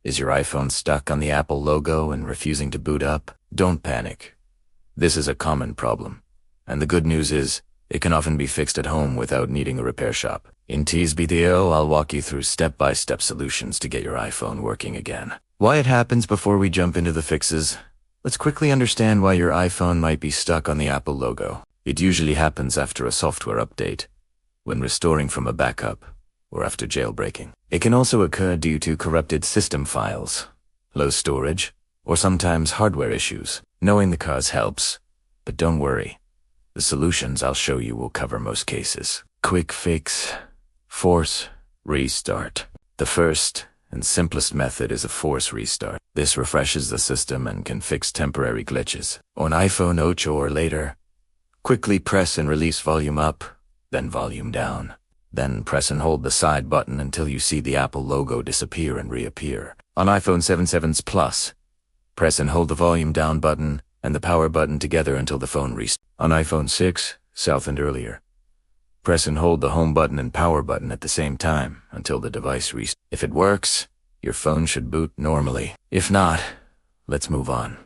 Is your iPhone stuck on the Apple logo and refusing to boot up? Don't panic. This is a common problem, and the good news is it can often be fixed at home without needing a repair shop. In today's video, I'll walk you through step-by-step solutions to get your iPhone working again. Why it happens before we jump into the fixes, let's quickly understand why your iPhone might be stuck on the Apple logo. It usually happens after a software update, when restoring from a backup, or after jailbreaking. It can also occur due to corrupted system files, low storage, or sometimes hardware issues. Knowing the cause helps, but don't worry. The solutions I'll show you will cover most cases. Quick fix. Force restart. The first and simplest method is a force restart. This refreshes the system and can fix temporary glitches. On iPhone 8 or later, quickly press and release volume up, then volume down. Then press and hold the side button until you see the Apple logo disappear and reappear. On iPhone 7's Plus, press and hold the volume down button and the power button together until the phone restarts. On iPhone 6, South and earlier, press and hold the home button and power button at the same time until the device restarts. If it works, your phone should boot normally. If not, let's move on.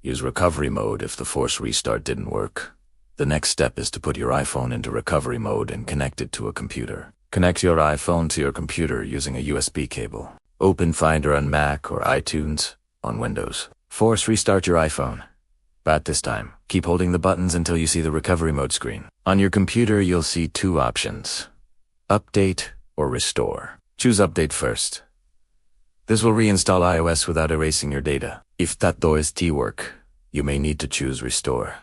Use recovery mode if the force restart didn't work. The next step is to put your iPhone into recovery mode and connect it to a computer. Connect your iPhone to your computer using a USB cable. Open Finder on Mac or iTunes on Windows. Force restart your iPhone. But this time, keep holding the buttons until you see the recovery mode screen. On your computer, you'll see two options: Update or Restore. Choose Update first. This will reinstall iOS without erasing your data. If that doesn't work, you may need to choose Restore,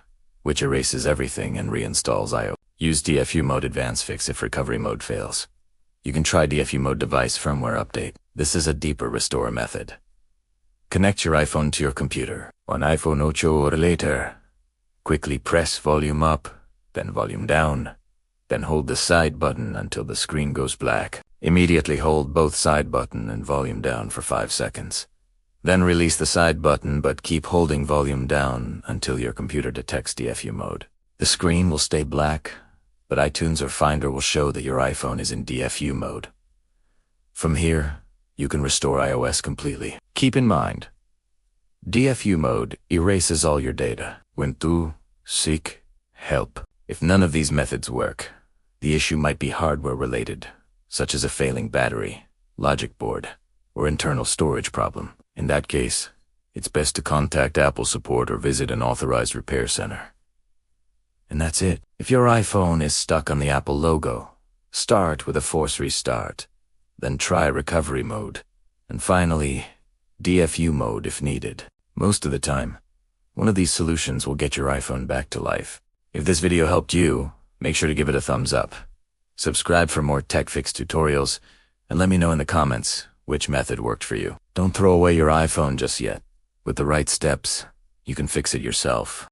which erases everything and reinstalls iOS. Use DFU Mode Advanced Fix if recovery mode fails. You can try DFU Mode Device Firmware Update. This is a deeper restore method. Connect your iPhone to your computer. On iPhone 8 or later, quickly press volume up, then volume down, then hold the side button until the screen goes black. Immediately hold both side button and volume down for 5 seconds. Then release the side button but keep holding volume down until your computer detects DFU mode. The screen will stay black, but iTunes or Finder will show that your iPhone is in DFU mode. From here, you can restore iOS completely. Keep in mind, DFU mode erases all your data when you seek help. If none of these methods work, the issue might be hardware related, such as a failing battery, logic board, or internal storage problem. In that case, it's best to contact Apple support or visit an authorized repair center. And that's it. If your iPhone is stuck on the Apple logo, start with a force restart, then try recovery mode, and finally, DFU mode if needed. Most of the time, one of these solutions will get your iPhone back to life. If this video helped you, make sure to give it a thumbs up. Subscribe for more tech fix tutorials, and let me know in the comments which method worked for you. Don't throw away your iPhone just yet. With the right steps, you can fix it yourself.